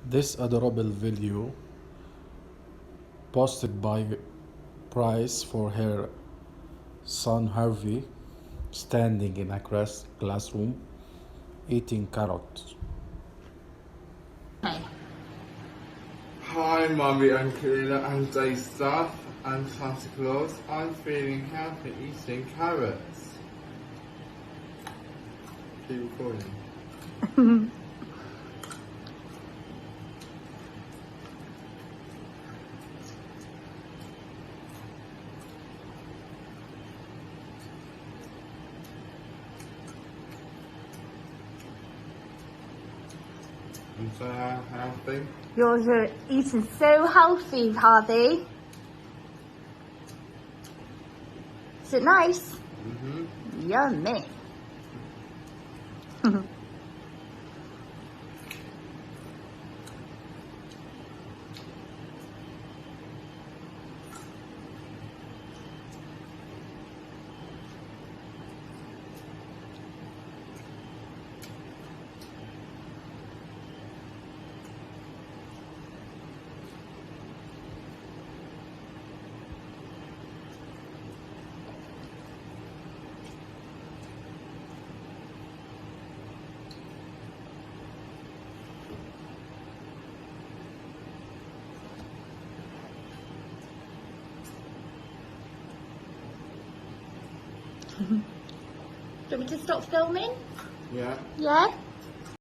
This adorable video, posted by Price for her son Harvey, standing in a classroom eating carrots. Hi, Mummy and Kalila and Day Stuff and Santa Claus. I'm feeling healthy eating carrots. Keep recording. I'm so healthy. You're eating so healthy, Harvey. Is it nice? Yummy. Do you want me to stop filming? Yeah. Yeah?